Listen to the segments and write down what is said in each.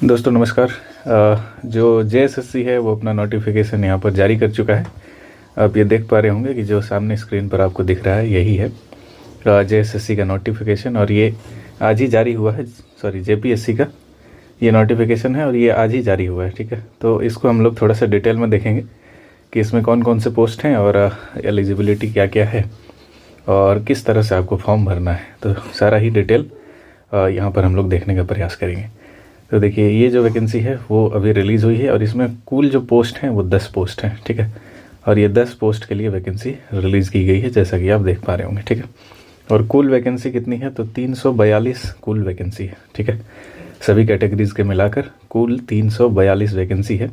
दोस्तों नमस्कार। जो जेएसएससी है वो अपना नोटिफिकेशन यहाँ पर जारी कर चुका है। आप ये देख पा रहे होंगे कि जो सामने स्क्रीन पर आपको दिख रहा है यही है जेएसएससी का नोटिफिकेशन, और ये आज ही जारी हुआ है। सॉरी, जेपीएससी का ये नोटिफिकेशन है और ये आज ही जारी हुआ है। ठीक है, तो इसको हम लोग थोड़ा सा डिटेल में देखेंगे कि इसमें कौन कौन से पोस्ट हैं और एलिजिबिलिटी क्या क्या है और किस तरह से आपको फॉर्म भरना है। तो सारा ही डिटेल यहाँ पर हम लोग देखने का प्रयास करेंगे। तो देखिए, ये जो वैकेंसी है वो अभी रिलीज़ हुई है और इसमें कुल जो पोस्ट हैं वो 10 पोस्ट हैं। ठीक है, और ये 10 पोस्ट के लिए वैकेंसी रिलीज़ की गई है, जैसा कि आप देख पा रहे होंगे। ठीक है, और कुल वैकेंसी कितनी है तो 342 कुल वैकेंसी है। ठीक है, सभी कैटेगरीज के मिलाकर कुल 342 वैकेंसी है,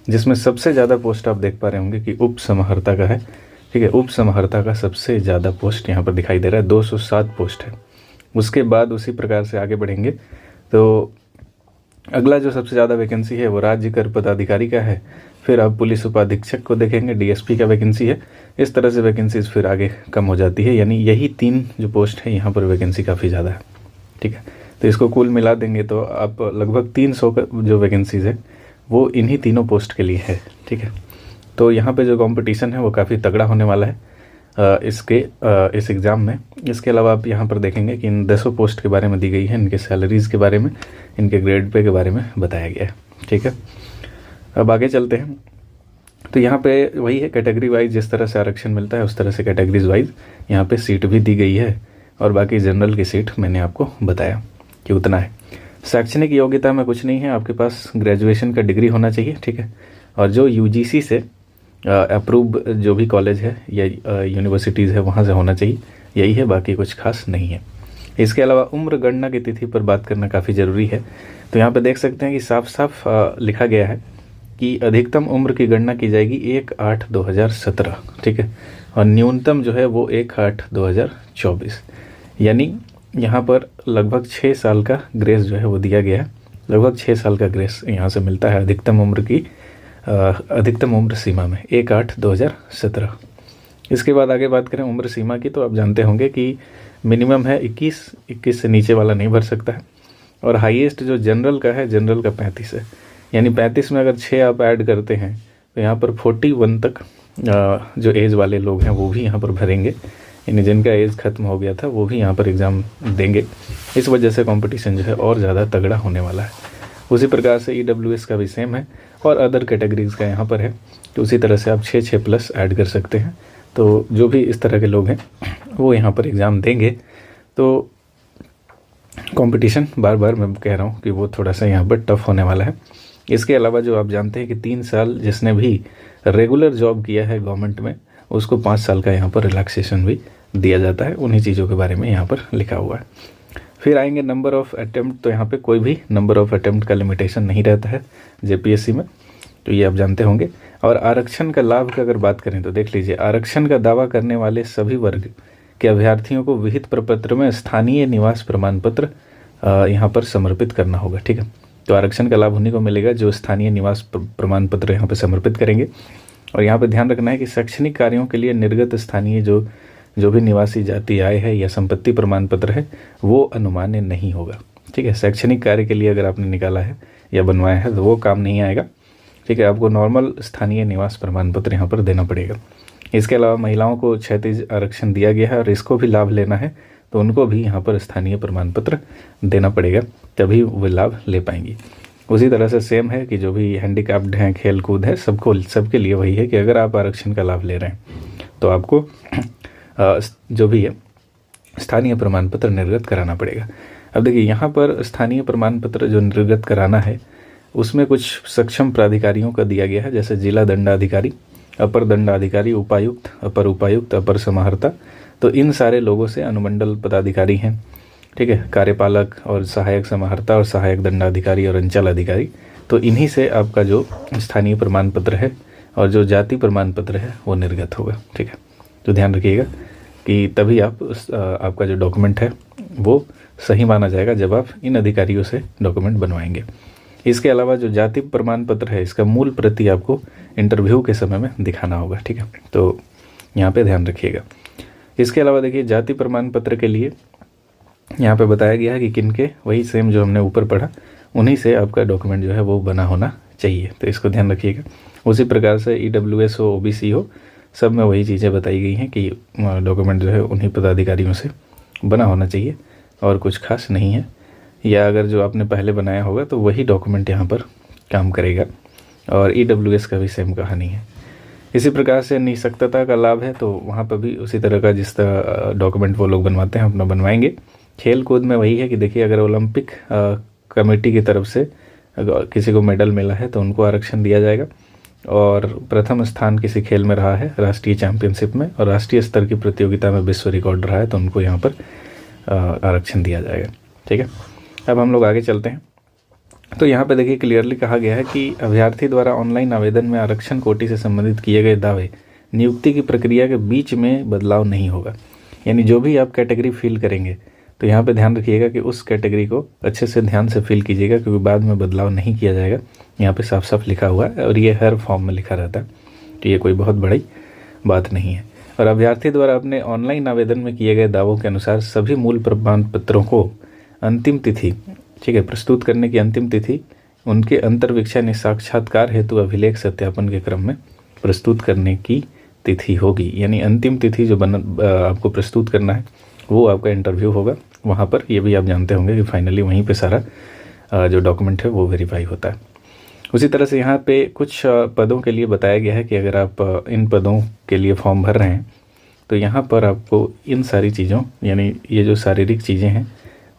जिसमें सबसे ज़्यादा पोस्ट आप देख पा रहे होंगे कि उप समाहर्ता का है। ठीक है, उप समाहर्ता का सबसे ज़्यादा पोस्ट यहाँ पर दिखाई दे रहा है, 207 पोस्ट है। उसके बाद उसी प्रकार से आगे बढ़ेंगे तो अगला जो सबसे ज़्यादा वैकेंसी है वो राज्य कर पदाधिकारी का है। फिर आप पुलिस उपाधीक्षक को देखेंगे, डीएसपी का वैकेंसी है। इस तरह से वैकेंसीज फिर आगे कम हो जाती है, यानी यही 3 जो पोस्ट है यहाँ पर वैकेंसी काफ़ी ज़्यादा है। ठीक है, तो इसको कुल मिला देंगे तो आप लगभग 300 का जो वैकेंसीज है वो इन्हीं तीनों पोस्ट के लिए है। ठीक है, तो यहाँ पर जो कॉम्पिटिशन है वो काफ़ी तगड़ा होने वाला है इस एग्ज़ाम में। इसके अलावा आप यहाँ पर देखेंगे कि इन 10 पोस्ट के बारे में दी गई है, इनके सैलरीज़ के बारे में, इनके ग्रेड पे के बारे में बताया गया है। ठीक है, अब आगे चलते हैं। तो यहाँ पे वही है, कैटेगरी वाइज जिस तरह से आरक्षण मिलता है उस तरह से कैटेगरीज वाइज यहाँ पे सीट भी दी गई है, और बाकी जनरल की सीट मैंने आपको बताया कि उतना है। शैक्षणिक योग्यता में कुछ नहीं है, आपके पास ग्रेजुएशन का डिग्री होना चाहिए। ठीक है, और जो यूजीसी से अप्रूव जो भी कॉलेज है या यूनिवर्सिटीज़ है वहाँ से होना चाहिए, यही है, बाकी कुछ खास नहीं है। इसके अलावा उम्र गणना की तिथि पर बात करना काफ़ी ज़रूरी है। तो यहाँ पे देख सकते हैं कि साफ साफ लिखा गया है कि अधिकतम उम्र की गणना की जाएगी 1/8/2017। ठीक है, और न्यूनतम जो है वो 1/8/2024, यानी यहाँ पर लगभग 6 साल का ग्रेस जो है वो दिया गया है। लगभग 6 साल का ग्रेस यहाँ से मिलता है अधिकतम उम्र की अधिकतम उम्र सीमा में 1/8/2017। इसके बाद आगे बात करें उम्र सीमा की, तो आप जानते होंगे कि मिनिमम है 21 से नीचे वाला नहीं भर सकता है, और हाईएस्ट जो जनरल का है, जनरल का 35 है, यानी 35 में अगर 6 आप ऐड करते हैं तो यहाँ पर 41 तक जो एज वाले लोग हैं वो भी यहाँ पर भरेंगे, यानी जिनका एज ख़त्म हो गया था वो भी यहाँ पर एग्ज़ाम देंगे। इस वजह से कंपटीशन जो है और ज़्यादा तगड़ा होने वाला है। उसी प्रकार से ईडब्ल्यूएस का भी सेम है और अदर कैटेगरीज़ का यहाँ पर है, तो उसी तरह से आप 6 प्लस ऐड कर सकते हैं। तो जो भी इस तरह के लोग हैं वो यहाँ पर एग्ज़ाम देंगे। तो कंपटीशन बार बार मैं कह रहा हूँ कि वो थोड़ा सा यहाँ पर टफ होने वाला है। इसके अलावा जो आप जानते हैं कि 3 साल जिसने भी रेगुलर जॉब किया है गवर्नमेंट में, उसको 5 साल का यहाँ पर रिलैक्सेशन भी दिया जाता है। उन्हीं चीज़ों के बारे में यहाँ पर लिखा हुआ है। फिर आएंगे नंबर ऑफ़ अटैम्प्ट, तो यहाँ पे कोई भी नंबर ऑफ़ अटैम्प्ट का लिमिटेशन नहीं रहता है जेपीएससी में, तो ये आप जानते होंगे। और आरक्षण का लाभ का अगर बात करें तो देख लीजिए, आरक्षण का दावा करने वाले सभी वर्ग के अभ्यर्थियों को विहित प्रपत्र में स्थानीय निवास प्रमाण पत्र यहाँ पर समर्पित करना होगा। ठीक है, तो आरक्षण का लाभ उन्हीं को मिलेगा जो स्थानीय निवास प्रमाण पत्र यहाँ पर समर्पित करेंगे। और यहाँ पर ध्यान रखना है कि शैक्षणिक कार्यों के लिए निर्गत स्थानीय जो भी निवासी जाति आय है या संपत्ति प्रमाण पत्र है वो अनुमान्य नहीं होगा। ठीक है, शैक्षणिक कार्य के लिए अगर आपने निकाला है या बनवाया है तो वो काम नहीं आएगा। ठीक है, आपको नॉर्मल स्थानीय निवास प्रमाण पत्र यहाँ पर देना पड़ेगा। इसके अलावा महिलाओं को क्षैतिज आरक्षण दिया गया है और इसको भी लाभ लेना है तो उनको भी यहाँ पर स्थानीय प्रमाण पत्र देना पड़ेगा, तभी वो लाभ ले पाएंगी। उसी तरह से सेम है कि जो भी हैंडीकैप्ड हैं, खेल कूद है, सबके लिए वही है कि अगर आप आरक्षण का लाभ ले रहे हैं तो आपको जो भी है स्थानीय प्रमाण पत्र निर्गत कराना पड़ेगा। अब देखिए, यहाँ पर स्थानीय प्रमाण पत्र जो निर्गत कराना है उसमें कुछ सक्षम प्राधिकारियों का दिया गया है, जैसे जिला दंडाधिकारी, अपर दंडाधिकारी, उपायुक्त, अपर उपायुक्त, अपर समाहर्ता। तो इन सारे लोगों से अनुमंडल पदाधिकारी हैं। ठीक है, कार्यपालक और सहायक समाहर्ता और सहायक दंडाधिकारी और अंचल अधिकारी, तो इन्हीं से आपका जो स्थानीय प्रमाण पत्र है और जो जाति प्रमाण पत्र है वो निर्गत होगा। ठीक है, तो ध्यान रखिएगा कि तभी आपका जो डॉक्यूमेंट है वो सही माना जाएगा जब आप इन अधिकारियों से डॉक्यूमेंट बनवाएंगे। इसके अलावा जो जाति प्रमाण पत्र है इसका मूल प्रति आपको इंटरव्यू के समय में दिखाना होगा। ठीक है, तो यहाँ पे ध्यान रखिएगा। इसके अलावा देखिए, जाति प्रमाण पत्र के लिए यहाँ पे बताया गया है कि किनके, वही सेम जो हमने ऊपर पढ़ा, उन्हीं से आपका डॉक्यूमेंट जो है वो बना होना चाहिए, तो इसको ध्यान रखिएगा। उसी प्रकार से EWS हो, OBC हो, सब में वही चीज़ें बताई गई हैं कि डॉक्यूमेंट जो है उन्हीं पदाधिकारियों से बना होना चाहिए और कुछ खास नहीं है, या अगर जो आपने पहले बनाया होगा तो वही डॉक्यूमेंट यहाँ पर काम करेगा। और EWS का भी सेम कहानी है। इसी प्रकार से निःशक्तता का लाभ है, तो वहाँ पर भी उसी तरह का जिस तरह डॉक्यूमेंट वो लोग बनवाते हैं अपना बनवाएंगे। खेल कूद में वही है कि देखिए, अगर ओलंपिक कमेटी की तरफ से अगर किसी को मेडल मिला है तो उनको आरक्षण दिया जाएगा, और प्रथम स्थान किसी खेल में रहा है राष्ट्रीय चैंपियनशिप में और राष्ट्रीय स्तर की प्रतियोगिता में विश्व रिकॉर्ड रहा है तो उनको यहाँ पर आरक्षण दिया जाएगा। ठीक है, अब हम लोग आगे चलते हैं। तो यहाँ पे देखिए क्लियरली कहा गया है कि अभ्यर्थी द्वारा ऑनलाइन आवेदन में आरक्षण कोटि से संबंधित किए गए दावे नियुक्ति की प्रक्रिया के बीच में बदलाव नहीं होगा। यानी जो भी आप कैटेगरी फिल करेंगे तो यहाँ पे ध्यान रखिएगा कि उस कैटेगरी को अच्छे से ध्यान से फिल कीजिएगा, क्योंकि बाद में बदलाव नहीं किया जाएगा। यहाँ पे साफ साफ लिखा हुआ है और ये हर फॉर्म में लिखा रहता है, तो ये कोई बहुत बड़ी बात नहीं है। और अभ्यर्थी द्वारा अपने ऑनलाइन आवेदन में किए गए दावों के अनुसार सभी मूल प्रमाण पत्रों को अंतिम तिथि, ठीक है, प्रस्तुत करने की अंतिम तिथि उनके अंतर्वीक्षा ने साक्षात्कार हेतु अभिलेख सत्यापन के क्रम में प्रस्तुत करने की तिथि होगी। यानी अंतिम तिथि जो आपको प्रस्तुत करना है वो आपका इंटरव्यू होगा वहाँ पर। ये भी आप जानते होंगे कि फाइनली वहीं पे सारा जो डॉक्यूमेंट है वो वेरीफाई होता है। उसी तरह से यहाँ पे कुछ पदों के लिए बताया गया है कि अगर आप इन पदों के लिए फॉर्म भर रहे हैं तो यहाँ पर आपको इन सारी चीज़ों, यानी ये जो शारीरिक चीज़ें हैं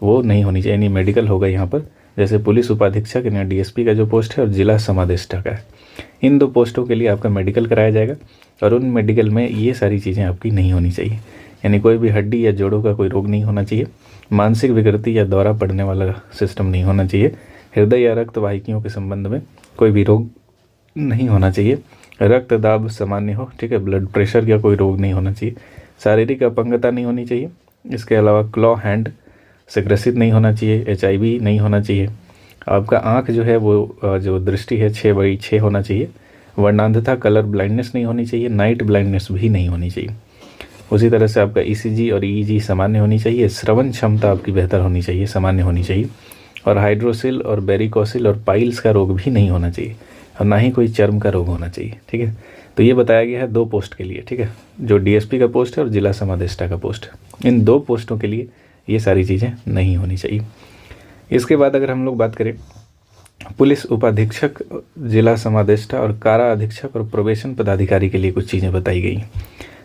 वो नहीं होनी चाहिए। यानी मेडिकल होगा यहाँ पर, जैसे पुलिस उपाधीक्षक या DSP का जो पोस्ट है और जिला समादेष्टा का है, इन 2 पोस्टों के लिए आपका मेडिकल कराया जाएगा और उन मेडिकल में ये सारी चीज़ें आपकी नहीं होनी चाहिए। यानी कोई भी हड्डी या जोड़ों का कोई रोग नहीं होना चाहिए, मानसिक विकृति या दौरा पड़ने वाला सिस्टम नहीं होना चाहिए, हृदय या रक्त वाहिकियों के संबंध में कोई भी रोग नहीं होना चाहिए, रक्तदाब सामान्य हो, ठीक है, ब्लड प्रेशर का कोई रोग नहीं होना चाहिए, शारीरिक अपंगता नहीं होनी चाहिए। इसके अलावा क्लॉ हैंड से ग्रसित नहीं होना चाहिए, HIV नहीं होना चाहिए, आपका आँख जो है वो जो दृष्टि है 6/6 होना चाहिए, वर्णांधता कलर ब्लाइंडनेस नहीं होनी चाहिए, नाइट ब्लाइंडनेस भी नहीं होनी चाहिए। उसी तरह से आपका ECG और EEG सामान्य होनी चाहिए, श्रवण क्षमता आपकी बेहतर होनी चाहिए, सामान्य होनी चाहिए, और हाइड्रोसिल और बेरिकोसिल और पाइल्स का रोग भी नहीं होना चाहिए, और ना ही कोई चर्म का रोग होना चाहिए। ठीक है, तो ये बताया गया है 2 पोस्ट के लिए। ठीक है, जो DSP का पोस्ट है और जिला समादेष्टा का पोस्ट है, इन 2 पोस्टों के लिए ये सारी चीज़ें नहीं होनी चाहिए। इसके बाद अगर हम लोग बात करें पुलिस उपाधीक्षक, जिला समादेष्टा और कारा अधीक्षक और प्रोबेशन पदाधिकारी के लिए कुछ चीज़ें बताई गई हैं।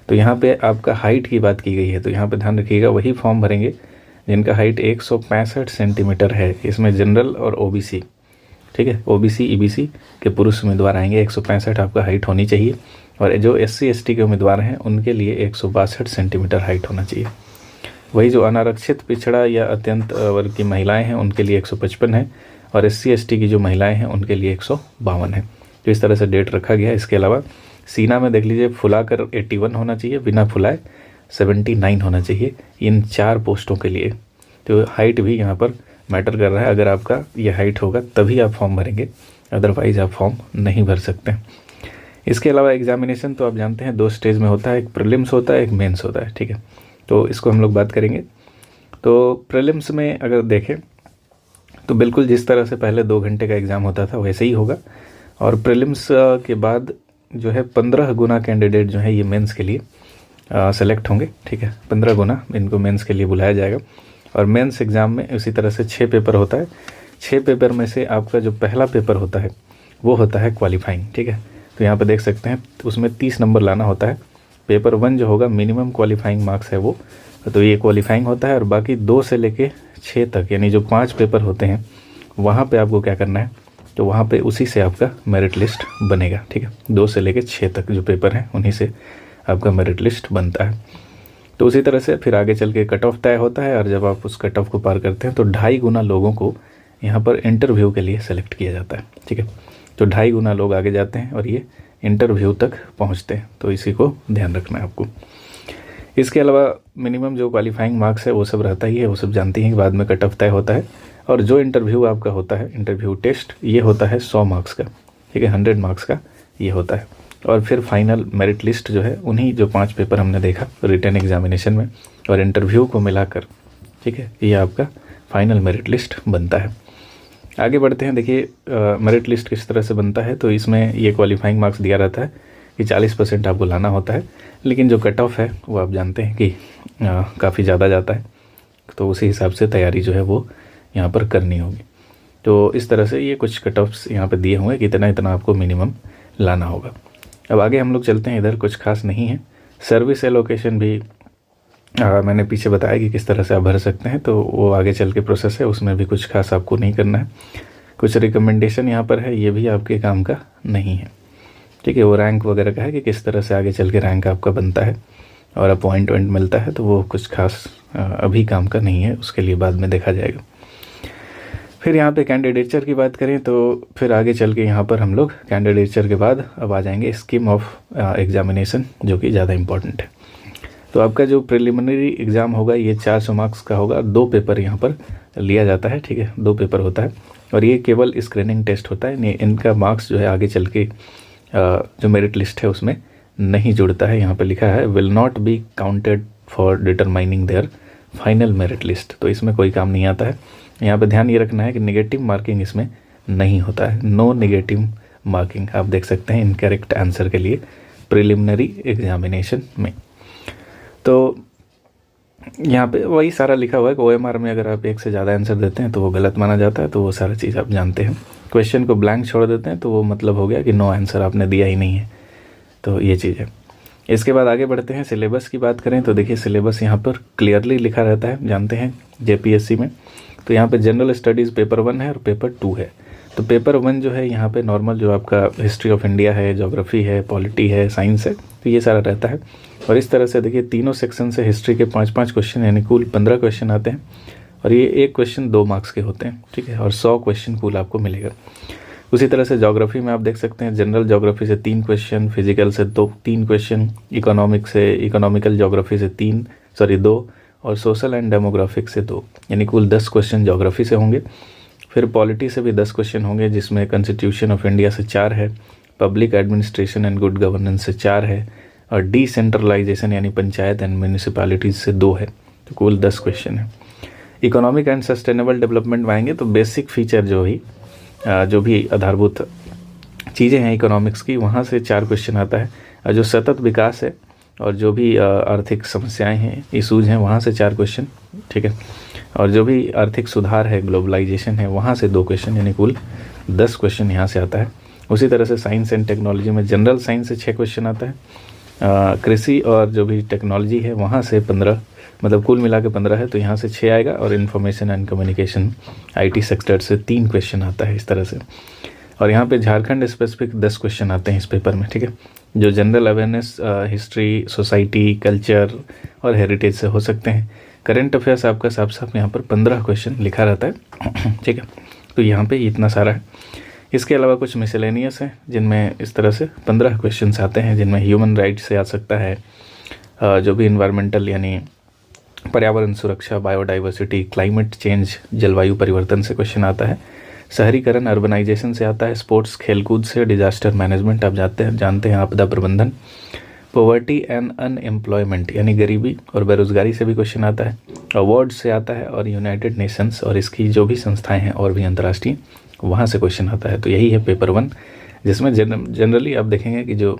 तो यहाँ पे आपका हाइट की बात की गई है, तो यहाँ पे ध्यान रखिएगा वही फॉर्म भरेंगे जिनका हाइट 165 सेंटीमीटर है। इसमें जनरल और OBC, ठीक है, OBC EBC के पुरुष उम्मीदवार आएंगे, 165 आपका हाइट होनी चाहिए, और जो SC ST के उम्मीदवार हैं उनके लिए 162 सेंटीमीटर हाइट होना चाहिए। वही जो अनारक्षित, पिछड़ा या अत्यंत वर्ग की महिलाएं हैं उनके लिए 155 है, और SC ST की जो महिलाएं हैं उनके लिए 152 है। तो इस तरह से डेट रखा गया है। इसके अलावा सीना में देख लीजिए, फुलाकर 81 होना चाहिए, बिना फुलाए 79 होना चाहिए, इन 4 पोस्टों के लिए। तो हाइट भी यहाँ पर मैटर कर रहा है। अगर आपका ये हाइट होगा तभी आप फॉर्म भरेंगे, अदरवाइज आप फॉर्म नहीं भर सकते। इसके अलावा एग्जामिनेशन तो आप जानते हैं 2 स्टेज में होता है, एक प्रीलिम्स होता है, एक मेंस होता है। ठीक है, तो इसको हम लोग बात करेंगे। तो प्रीलिम्स में अगर देखें तो बिल्कुल जिस तरह से पहले 2 घंटे का एग्ज़ाम होता था वैसे ही होगा, और प्रीलिम्स के बाद जो है 15 गुना कैंडिडेट जो है ये मेंस के लिए सेलेक्ट होंगे। ठीक है, 15 गुना इनको मेंस के लिए बुलाया जाएगा। और मेंस एग्ज़ाम में उसी तरह से 6 पेपर होता है। 6 पेपर में से आपका जो पहला पेपर होता है वो होता है क्वालिफाइंग। ठीक है, तो यहाँ पे देख सकते हैं उसमें 30 नंबर लाना होता है। पेपर 1 जो होगा मिनिमम क्वालिफाइंग मार्क्स है वो, तो ये क्वालिफाइंग होता है। और बाकी 2 से लेके 6 तक यानी जो 5 पेपर होते हैं वहाँ पे आपको क्या करना है, तो वहाँ पे उसी से आपका मेरिट लिस्ट बनेगा। ठीक है, 2 से लेके 6 तक जो पेपर हैं उन्हीं से आपका मेरिट लिस्ट बनता है। तो उसी तरह से फिर आगे चल के कट ऑफ तय होता है, और जब आप उस कट ऑफ को पार करते हैं तो 2.5 गुना लोगों को यहाँ पर इंटरव्यू के लिए सेलेक्ट किया जाता है। ठीक है, तो 2.5 गुना लोग आगे जाते हैं और ये इंटरव्यू तक पहुँचते हैं, तो इसी को ध्यान रखना है आपको। इसके अलावा मिनिमम जो क्वालिफाइंग मार्क्स है वो सब रहता ही है, वो सब जानती हैं कि बाद में कट ऑफ तय होता है। और जो इंटरव्यू आपका होता है, इंटरव्यू टेस्ट, ये होता है 100 मार्क्स का। ठीक है, 100 मार्क्स का ये होता है। और फिर फाइनल मेरिट लिस्ट जो है उन्हीं जो 5 पेपर हमने देखा रिटन एग्जामिनेशन में और इंटरव्यू को मिलाकर, ठीक है, ये आपका फाइनल मेरिट लिस्ट बनता है। आगे बढ़ते हैं। देखिए मेरिट लिस्ट किस तरह से बनता है, तो इसमें ये क्वालिफाइंग मार्क्स दिया रहता है कि 40% आपको लाना होता है, लेकिन जो कट ऑफ है वो आप जानते हैं कि काफ़ी ज़्यादा जाता है, तो उसी हिसाब से तैयारी जो है वो यहाँ पर करनी होगी। तो इस तरह से ये कुछ कट ऑफ्स यहाँ पर दिए हुए हैं कि इतना इतना आपको मिनिमम लाना होगा। अब आगे हम लोग चलते हैं, इधर कुछ खास नहीं है। सर्विस एलोकेशन भी मैंने पीछे बताया कि किस तरह से आप भर सकते हैं, तो वो आगे चल के प्रोसेस है, उसमें भी कुछ खास आपको नहीं करना है। कुछ रिकमेंडेशन यहाँ पर है, ये भी आपके काम का नहीं है, ठीक है। वो रैंक वगैरह का है कि किस तरह से आगे चल के रैंक आपका बनता है और अपॉइंटमेंट मिलता है, तो वो कुछ खास अभी काम का नहीं है, उसके लिए बाद में देखा जाएगा। फिर यहाँ पे कैंडिडेचर की बात करें तो फिर आगे चल के यहाँ पर हम लोग कैंडिडेचर के बाद अब आ जाएंगे स्कीम ऑफ एग्जामिनेशन, जो कि ज़्यादा इम्पॉर्टेंट है। तो आपका जो प्रिलिमिनरी एग्ज़ाम होगा ये 400 मार्क्स का होगा। 2 पेपर यहाँ पर लिया जाता है, ठीक है, 2 पेपर होता है और ये केवल स्क्रीनिंग टेस्ट होता है। इनका मार्क्स जो है आगे चल के जो मेरिट लिस्ट है उसमें नहीं जुड़ता है। यहाँ पर लिखा है will not be counted for determining there final merit list, तो इसमें कोई काम नहीं आता है। यहाँ पे ध्यान ये रखना है कि नेगेटिव मार्किंग इसमें नहीं होता है, नो नेगेटिव मार्किंग आप देख सकते हैं इनकरेक्ट आंसर के लिए प्रिलिमिनरी एग्जामिनेशन में। तो यहाँ पे वही सारा लिखा हुआ है कि OMR में अगर आप 1 से ज़्यादा आंसर देते हैं तो वो गलत माना जाता है, तो वो सारा चीज़ आप जानते हैं। क्वेश्चन को ब्लैंक छोड़ देते हैं तो वो मतलब हो गया कि नो आंसर आपने दिया ही नहीं है, तो ये चीज़ है। इसके बाद आगे बढ़ते हैं। सिलेबस की बात करें तो देखिए सिलेबस यहाँ पर क्लियरली लिखा रहता है, जानते हैं JPSC में। तो यहाँ पे जनरल स्टडीज़ पेपर 1 है और पेपर 2 है। तो पेपर 1 जो है यहाँ पे नॉर्मल जो आपका हिस्ट्री ऑफ इंडिया है, ज्योग्राफी है, पॉलिटी है, साइंस है, तो ये सारा रहता है। और इस तरह से देखिए तीनों सेक्शन से हिस्ट्री के 5-5 क्वेश्चन यानी कुल 15 क्वेश्चन आते हैं और ये एक क्वेश्चन 2 मार्क्स के होते हैं, ठीक है, और 100 क्वेश्चन कुल आपको मिलेगा। उसी तरह से ज्योग्राफी में आप देख सकते हैं जनरल ज्योग्राफी से 3 क्वेश्चन, फिजिकल से 3 क्वेश्चन, इकोनॉमिकल ज्योग्राफी से 2 और सोशल एंड डेमोग्राफिक से 2, यानी कुल 10 क्वेश्चन ज्योग्राफी से होंगे। फिर पॉलिटी से भी 10 क्वेश्चन होंगे, जिसमें कॉन्स्टिट्यूशन ऑफ इंडिया से 4 है, public administration and good governance से 4 है और डिसेंट्रलाइजेशन यानी पंचायत एंड म्यूनिसिपैलिटीज से 2 है, तो कुल 10 क्वेश्चन है। इकोनॉमिक एंड सस्टेनेबल डेवलपमेंट में आएंगे तो बेसिक फीचर जो भी आधारभूत चीज़ें हैं इकोनॉमिक्स की, वहाँ से 4 क्वेश्चन आता है। और जो सतत विकास है और जो भी आर्थिक समस्याएं हैं, इशूज़ हैं, वहाँ से 4 क्वेश्चन, ठीक है। और जो भी आर्थिक सुधार है, ग्लोबलाइजेशन है, वहाँ से 2 क्वेश्चन, यानी कुल 10 क्वेश्चन यहाँ से आता है। उसी तरह से साइंस एंड टेक्नोलॉजी में जनरल साइंस से 6 क्वेश्चन आता है। कृषि और जो भी टेक्नोलॉजी है वहाँ से 15, मतलब कुल मिला के 15 है, तो यहाँ से 6 आएगा। और information and communication IT sector से 3 क्वेश्चन आता है इस तरह से। और यहाँ पे झारखंड स्पेसिफिक 10 क्वेश्चन आते हैं इस पेपर में, ठीक है, जो general awareness, history, society, culture और हेरिटेज से हो सकते हैं। करंट अफेयर्स आपका साफ साफ यहाँ पर 15 क्वेश्चन लिखा रहता है, ठीक है, तो यहाँ पे इतना सारा है। इसके अलावा कुछ मिसलेनियस हैं जिनमें इस तरह से 15 क्वेश्चंस आते हैं, जिनमें ह्यूमन राइट्स से आ सकता है, जो भी इन्वायरमेंटल यानी पर्यावरण सुरक्षा, बायोडाइवर्सिटी, क्लाइमेट चेंज, जलवायु परिवर्तन से क्वेश्चन आता है। शहरीकरण, अर्बनाइजेशन से आता है। स्पोर्ट्स, खेलकूद से, डिजास्टर मैनेजमेंट आप जानते हैं, आपदा प्रबंधन। पॉवर्टी एंड अनएम्प्लॉयमेंट यानी गरीबी और बेरोजगारी से भी क्वेश्चन आता है। अवार्ड से आता है और यूनाइटेड नेशंस और इसकी जो भी संस्थाएं हैं और भी अंतर्राष्ट्रीय, वहाँ से क्वेश्चन आता है। तो यही है पेपर 1, जिसमें जनरली आप देखेंगे कि जो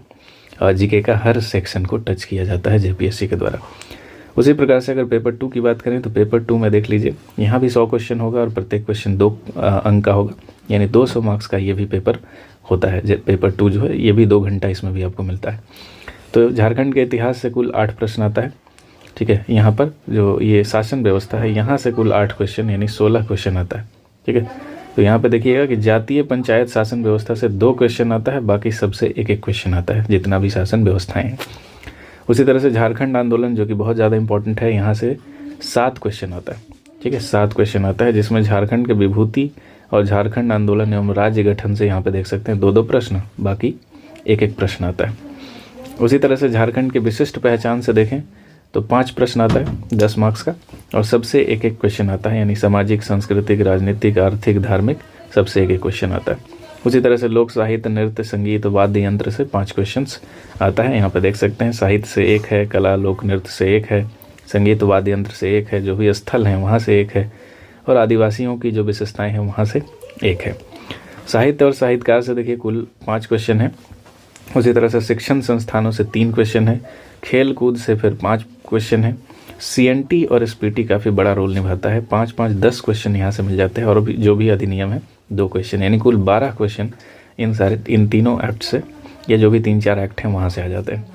GK का हर सेक्शन को टच किया जाता है JPSC के द्वारा। उसी प्रकार से अगर पेपर 2 की बात करें तो पेपर 2 में देख लीजिए, यहाँ भी 100 क्वेश्चन होगा और प्रत्येक क्वेश्चन 2 अंक का होगा, यानी 200 मार्क्स का ये भी पेपर होता है। पेपर 2 जो है ये भी 2 घंटा इसमें भी आपको मिलता है। तो झारखंड के इतिहास से कुल 8 प्रश्न आता है, ठीक है। यहाँ पर जो ये शासन व्यवस्था है, यहाँ से कुल 8 क्वेश्चन यानी 16 क्वेश्चन आता है, ठीक है। तो यहाँ पे देखिएगा कि जातीय पंचायत शासन व्यवस्था से 2 क्वेश्चन आता है, बाकी सबसे 1-1 क्वेश्चन आता है, जितना भी शासन व्यवस्थाएं हैं। उसी तरह से झारखंड आंदोलन जो कि बहुत ज़्यादा इंपॉर्टेंट है, यहाँ से 7 क्वेश्चन आता है, ठीक है, 7 क्वेश्चन आता है, जिसमें झारखंड के विभूति और झारखंड आंदोलन एवं राज्य गठन से यहाँ पे देख सकते हैं 2-2 प्रश्न, बाकी 1-1 प्रश्न आता है। उसी तरह से झारखंड के विशिष्ट पहचान से देखें तो 5 प्रश्न आता है 10 मार्क्स का, और सबसे 1-1 क्वेश्चन आता है, यानी सामाजिक, सांस्कृतिक, राजनीतिक, आर्थिक, धार्मिक, सबसे 1-1 क्वेश्चन आता है। उसी तरह से लोक साहित्य, नृत्य, संगीत, वाद्य यंत्र से 5 क्वेश्चंस आता है, यहाँ पे देख सकते हैं। साहित्य से 1 है, कला लोक नृत्य से 1 है, संगीत वाद्य यंत्र से 1 है, जो भी स्थल हैं वहाँ से 1 है, और आदिवासियों की जो विशेषताएं हैं वहाँ से 1 है। साहित्य और साहित्यकार से देखिए कुल 5 क्वेश्चन है। उसी तरह से शिक्षण संस्थानों से 3 क्वेश्चन है। खेल कूद से फिर 5 क्वेश्चन है। CNT और SPT काफ़ी बड़ा रोल निभाता है, 5-5 10 क्वेश्चन यहाँ से मिल जाते हैं, और भी जो भी अधिनियम है 2 क्वेश्चन, यानी कुल 12 क्वेश्चन इन तीनों एक्ट से, या जो भी 3-4 एक्ट हैं वहाँ से आ जाते हैं।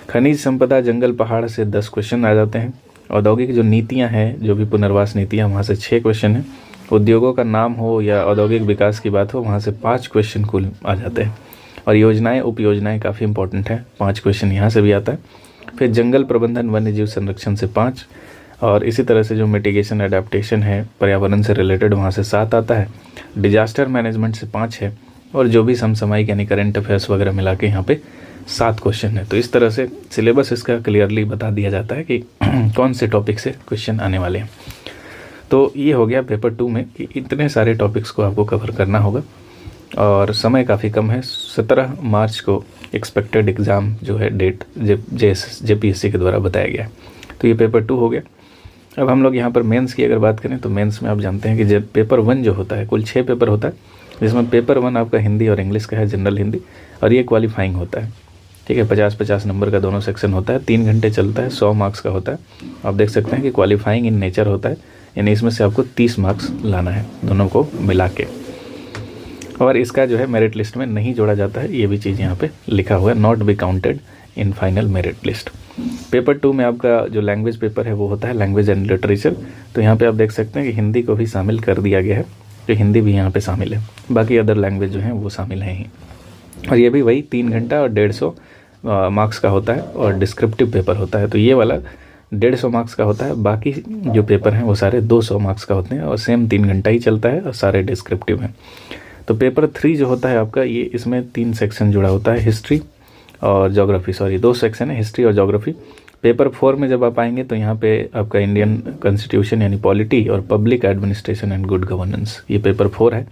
खनिज संपदा जंगल पहाड़ से 10 क्वेश्चन आ जाते हैं। औद्योगिक जो नीतियाँ हैं, जो भी पुनर्वास नीतियाँ, वहाँ से 6 क्वेश्चन हैं। उद्योगों का नाम हो या औद्योगिक विकास की बात हो, वहाँ से 5 क्वेश्चन कुल आ जाते हैं। और योजनाएं उपयोजनाएं काफ़ी इंपॉर्टेंट है, 5 क्वेश्चन यहाँ से भी आता है। फिर जंगल प्रबंधन वन्य जीव संरक्षण से 5, और इसी तरह से जो मिटिगेशन एडेप्टेशन है पर्यावरण से रिलेटेड, वहाँ से 7 आता है। डिजास्टर मैनेजमेंट से 5 है, और जो भी समसामयिक यानी करंट अफेयर्स वगैरह मिला के यहाँ पे 7 क्वेश्चन है। तो इस तरह से सिलेबस इसका क्लियरली बता दिया जाता है कि कौन से टॉपिक से क्वेश्चन आने वाले हैं। तो ये हो गया पेपर 2 में कि इतने सारे टॉपिक्स को आपको कवर करना होगा, और समय काफ़ी कम है। 17 मार्च को एक्सपेक्टेड एग्ज़ाम जो है डेट JPSC के द्वारा बताया गया है। तो ये पेपर 2 हो गया। अब हम लोग यहाँ पर मेंस की अगर बात करें तो मेंस में आप जानते हैं कि जब पेपर 1 जो होता है, कुल 6 पेपर होता है, जिसमें पेपर 1 आपका हिंदी और इंग्लिश का है, जनरल हिंदी, और ये क्वालिफाइंग होता है। ठीक है, 50-50 नंबर का दोनों सेक्शन होता है, 3 घंटे चलता है, 100 मार्क्स का होता है। आप देख सकते हैं कि क्वालिफाइंग इन नेचर होता है, यानी इसमें से आपको 30 मार्क्स लाना है दोनों को मिला के, और इसका जो है मेरिट लिस्ट में नहीं जोड़ा जाता है। ये भी चीज़ यहाँ पे लिखा हुआ है, not be counted in final merit list. Paper 2 में आपका जो लैंग्वेज पेपर है वो होता है लैंग्वेज एंड लिटरेचर। तो यहाँ पे आप देख सकते हैं कि हिंदी को भी शामिल कर दिया गया है, तो हिंदी भी यहाँ पे शामिल है, बाकी अदर लैंग्वेज जो हैं वो शामिल हैं ही। और ये भी वही 3 घंटा और 150 मार्क्स का होता है, और डिस्क्रिप्टिव पेपर होता है। तो ये वाला 150 मार्क्स का होता है, बाकी जो पेपर हैं वो सारे 200 मार्क्स का होते हैं, और सेम 3 घंटा ही चलता है, और सारे डिस्क्रिप्टिव हैं। तो पेपर 3 जो होता है आपका, ये इसमें 3 सेक्शन जुड़ा होता है, हिस्ट्री और ज्योग्राफी, 2 सेक्शन है, हिस्ट्री और ज्योग्राफी। पेपर 4 में जब आप आएंगे तो यहाँ पे आपका इंडियन कॉन्स्टिट्यूशन यानी पॉलिटी और public administration and good governance, ये पेपर 4 है।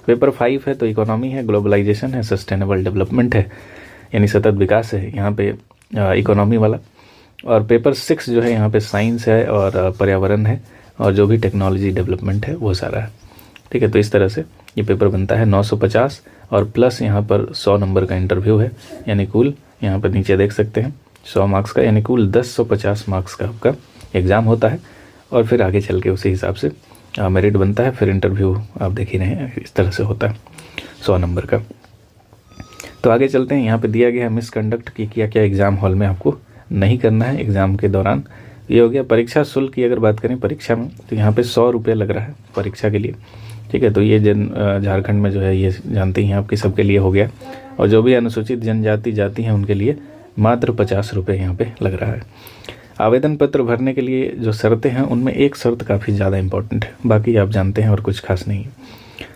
पेपर 5 है तो इकोनॉमी है, ग्लोबलाइजेशन है, सस्टेनेबल डेवलपमेंट है, यानी सतत विकास है यहाँ पे इकोनॉमी वाला। और पेपर 6 जो है यहाँ पे साइंस है और पर्यावरण है, और जो भी टेक्नोलॉजी डेवलपमेंट है वो सारा है। ठीक है, तो इस तरह से ये पेपर बनता है 950, और प्लस यहाँ पर 100 नंबर का इंटरव्यू है, यानी कुल यहाँ पर नीचे देख सकते हैं 100 मार्क्स का, यानी कुल 1050 मार्क्स का आपका एग्ज़ाम होता है। और फिर आगे चल के उसी हिसाब से मेरिट बनता है, फिर इंटरव्यू आप देख ही रहे हैं, इस तरह से होता है 100 नंबर का। तो आगे चलते हैं, यहाँ पे दिया गया है मिसकंडक्ट की क्या क्या एग्ज़ाम हॉल में आपको नहीं करना है एग्ज़ाम के दौरान। ये हो गया परीक्षा शुल्क की अगर बात करें परीक्षा में, तो यहाँ पे 100 रुपये लग रहा है परीक्षा के लिए। ठीक है, तो ये झारखंड में जो है ये जानते हैं आपके सबके लिए हो गया, और जो भी अनुसूचित जनजाति जाति हैं उनके लिए मात्र 50 रुपये यहाँ पे लग रहा है। आवेदन पत्र भरने के लिए जो शर्तें हैं उनमें एक शर्त काफ़ी ज़्यादा इंपॉर्टेंट है, बाकी आप जानते हैं और कुछ खास नहीं है।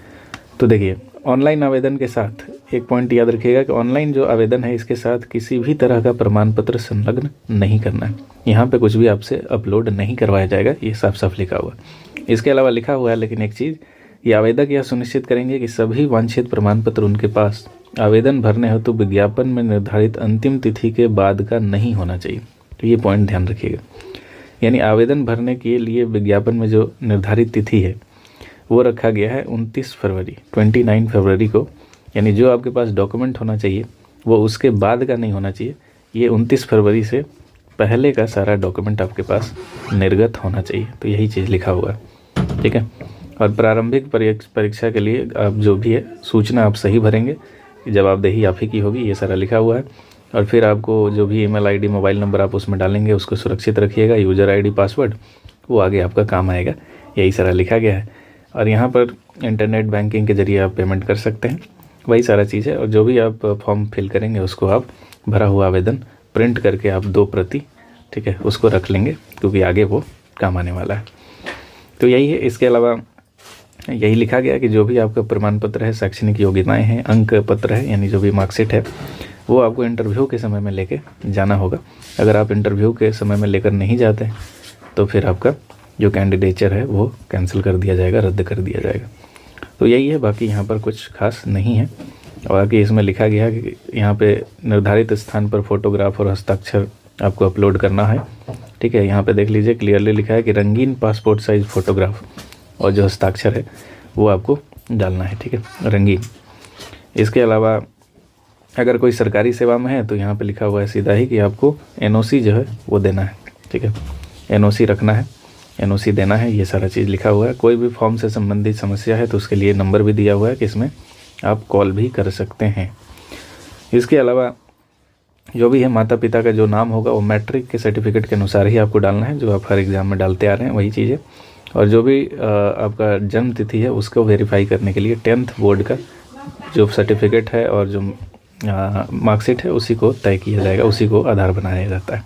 तो देखिए, ऑनलाइन आवेदन के साथ एक पॉइंट याद रखिएगा कि ऑनलाइन जो आवेदन है इसके साथ किसी भी तरह का प्रमाण पत्र संलग्न नहीं करना है। यहाँ पे कुछ भी आपसे अपलोड नहीं करवाया जाएगा, ये साफ साफ लिखा हुआ। इसके अलावा लिखा हुआ है लेकिन एक चीज़, ये आवेदक यह सुनिश्चित करेंगे कि सभी वांछित प्रमाण पत्र उनके पास आवेदन भरने हेतु तो विज्ञापन में निर्धारित अंतिम तिथि के बाद का नहीं होना चाहिए। तो ये पॉइंट ध्यान रखिएगा, यानी आवेदन भरने के लिए विज्ञापन में जो निर्धारित तिथि है वो रखा गया है 29 फरवरी को, यानी जो आपके पास डॉक्यूमेंट होना चाहिए वो उसके बाद का नहीं होना चाहिए, ये 29 फरवरी से पहले का सारा डॉक्यूमेंट आपके पास निर्गत होना चाहिए। तो यही चीज़ लिखा हुआ है। ठीक है, और प्रारंभिक परीक्षा के लिए आप जो भी है सूचना आप सही भरेंगे, जवाबदेही आप ही की होगी, ये सारा लिखा हुआ है। और फिर आपको जो भी ईमेल आईडी मोबाइल नंबर आप उसमें डालेंगे उसको सुरक्षित रखिएगा, यूज़र आईडी पासवर्ड वो आगे आपका काम आएगा, यही सारा लिखा गया है। और यहाँ पर इंटरनेट बैंकिंग के जरिए आप पेमेंट कर सकते हैं, वही सारा चीज़ है। और जो भी आप फॉर्म फिल करेंगे उसको आप भरा हुआ आवेदन प्रिंट करके आप 2 प्रति, ठीक है, उसको रख लेंगे क्योंकि आगे वो काम आने वाला है। तो यही है। इसके अलावा यही लिखा गया कि जो भी आपका प्रमाण पत्र है, शैक्षणिक योग्यताएं हैं, अंक पत्र है, यानी जो भी मार्कशीट है वो आपको इंटरव्यू के समय में लेके जाना होगा। अगर आप इंटरव्यू के समय में लेकर नहीं जाते तो फिर आपका जो कैंडिडेचर है वो कैंसिल कर दिया जाएगा, रद्द कर दिया जाएगा। तो यही है, बाकी यहाँ पर कुछ खास नहीं है। और आगे इसमें लिखा गया है कि यहाँ पे निर्धारित स्थान पर फोटोग्राफ और हस्ताक्षर आपको अपलोड करना है। ठीक है, यहाँ पे देख लीजिए क्लियरली लिखा है कि रंगीन पासपोर्ट साइज फ़ोटोग्राफ और जो हस्ताक्षर है वो आपको डालना है, ठीक है, रंगीन। इसके अलावा अगर कोई सरकारी सेवा में है तो यहाँ पे लिखा हुआ है सीधा ही कि आपको एनओसी जो है वो देना है, ठीक है, एनओसी रखना है, एनओसी देना है, ये सारा चीज़ लिखा हुआ है। कोई भी फॉर्म से संबंधित समस्या है तो उसके लिए नंबर भी दिया हुआ है कि इसमें आप कॉल भी कर सकते हैं। इसके अलावा जो भी है माता पिता का जो नाम होगा वो मैट्रिक के सर्टिफिकेट के अनुसार ही आपको डालना है, जो आप हर एग्ज़ाम में डालते आ रहे हैं वही चीज़ें। और जो भी आपका जन्म तिथि है उसको वेरीफाई करने के लिए 10th बोर्ड का जो सर्टिफिकेट है और जो मार्कशीट है उसी को तय किया जाएगा, उसी को आधार बनाया जाता है।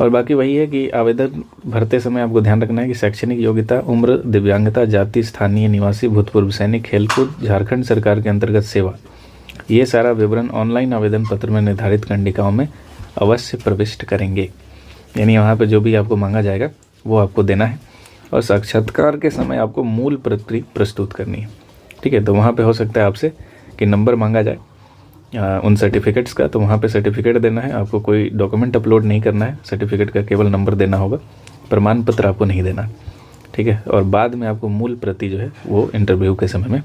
और बाकी वही है कि आवेदन भरते समय आपको ध्यान रखना है कि शैक्षणिक योग्यता, उम्र, दिव्यांगता, जाति, स्थानीय निवासी, भूतपूर्व सैनिक, खेलकूद, झारखंड सरकार के अंतर्गत सेवा, ये सारा विवरण ऑनलाइन आवेदन पत्र में निर्धारित कंडिकाओं में अवश्य प्रविष्ट करेंगे। यानी वहाँ पे जो भी आपको मांगा जाएगा वो आपको देना है। और साक्षात्कार के समय आपको मूल प्रति प्रस्तुत करनी है, ठीक है। तो वहाँ पे हो सकता है आपसे कि नंबर मांगा जाए उन सर्टिफिकेट्स का, तो वहाँ पे सर्टिफिकेट देना है, आपको कोई डॉक्यूमेंट अपलोड नहीं करना है, सर्टिफिकेट का केवल नंबर देना होगा, प्रमाण पत्र आपको नहीं देना, ठीक है। और बाद में आपको मूल प्रति जो है वो इंटरव्यू के समय में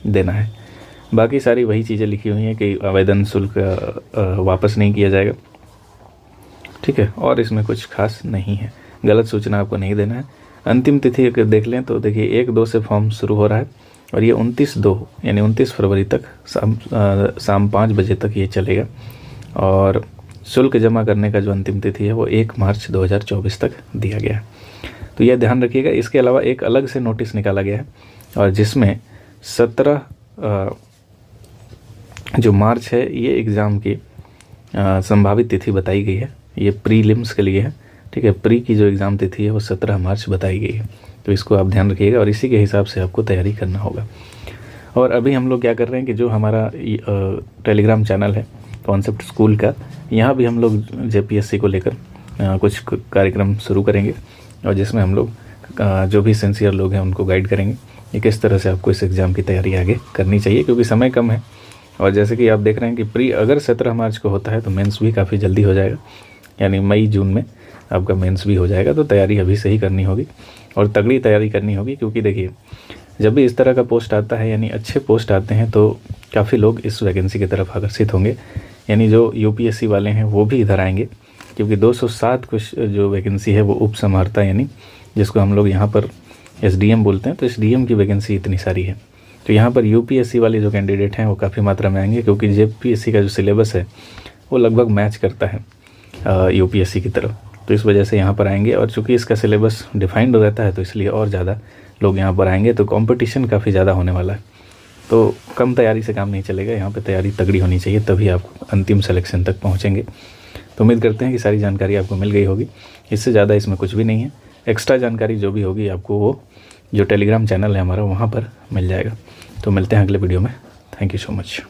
देना है। बाकी सारी वही चीज़ें लिखी हुई हैं कि आवेदन शुल्क वापस नहीं किया जाएगा, ठीक है। और इसमें कुछ खास नहीं है, गलत सूचना आपको नहीं देना है। अंतिम तिथि अगर देख लें तो देखिए 1/2 से फॉर्म शुरू हो रहा है और ये 29/2 यानी 29 फरवरी तक शाम 5 बजे तक ये चलेगा। और शुल्क जमा करने का जो अंतिम तिथि है वो 1 मार्च 2024 तक दिया गया है, तो यह ध्यान रखिएगा। इसके अलावा एक अलग से नोटिस निकाला गया है और जिसमें 17 जो मार्च है ये एग्ज़ाम की संभावित तिथि बताई गई है, ये प्रीलिम्स के लिए है, ठीक है। प्री की जो एग्ज़ाम तिथि है वो 17 मार्च बताई गई है, तो इसको आप ध्यान रखिएगा और इसी के हिसाब से आपको तैयारी करना होगा। और अभी हम लोग क्या कर रहे हैं कि जो हमारा टेलीग्राम चैनल है कॉन्सेप्ट स्कूल का, यहाँ भी हम लोग जेपीएससी को लेकर कुछ कार्यक्रम शुरू करेंगे और जिसमें हम लोग जो भी सिंसियर लोग हैं उनको गाइड करेंगे कि किस तरह से आपको इस एग्ज़ाम की तैयारी आगे करनी चाहिए, क्योंकि समय कम है। और जैसे कि आप देख रहे हैं कि प्री अगर 17 मार्च को होता है तो मेंस भी काफ़ी जल्दी हो जाएगा, यानी मई जून में आपका मेंस भी हो जाएगा। तो तैयारी अभी से ही करनी होगी और तगड़ी तैयारी करनी होगी, क्योंकि देखिए जब भी इस तरह का पोस्ट आता है यानी अच्छे पोस्ट आते हैं तो काफ़ी लोग इस वैकेंसी की तरफ आकर्षित होंगे, यानी जो यूपीएससी वाले हैं वो भी इधर आएंगे, क्योंकि 207 कुछ जो वैकेंसी है वो उप समाहर्ता यानी जिसको हम लोग यहाँ पर एसडीएम बोलते हैं, तो एसडीएम की वैकेंसी इतनी सारी है। तो यहाँ पर यूपीएससी वाले जो कैंडिडेट हैं वो काफ़ी मात्रा में आएंगे, क्योंकि जेपीएससी का जो सिलेबस है वो लगभग मैच करता है यूपीएससी की तरफ, तो इस वजह से यहाँ पर आएंगे। और चूँकि इसका सिलेबस डिफाइंड रहता है तो इसलिए और ज़्यादा लोग यहाँ पर आएंगे, तो कंपटीशन काफ़ी ज़्यादा होने वाला है। तो कम तैयारी से काम नहीं चलेगा, यहाँ पे तैयारी तगड़ी होनी चाहिए, तभी आप अंतिम सिलेक्शन तक पहुँचेंगे। तो उम्मीद करते हैं कि सारी जानकारी आपको मिल गई होगी, इससे ज़्यादा इसमें कुछ भी नहीं है। एक्स्ट्रा जानकारी जो भी होगी आपको वो जो टेलीग्राम चैनल है हमारा वहाँ पर मिल जाएगा। तो मिलते हैं अगले वीडियो में। Thank you so much.